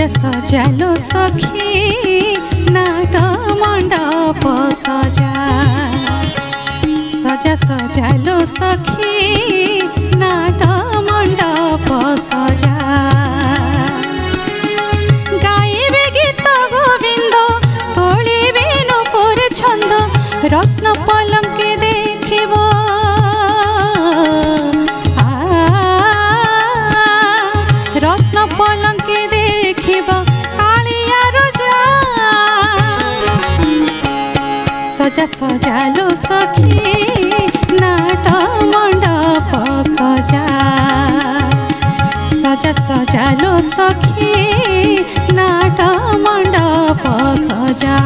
सजा सजालो सखी नाट मण्डप सजा सजा सजालो सखी नाट मण्डप सजा गाइबे गीत गोविंद तोलिबे नूपुर छंद रत्न पलंके देखिब रत्न पलंके देखिब कालिया रोजा सजा सजालो सखी नाट मण्डप सजा सजा सजालो सखी नाट मण्डप सजा।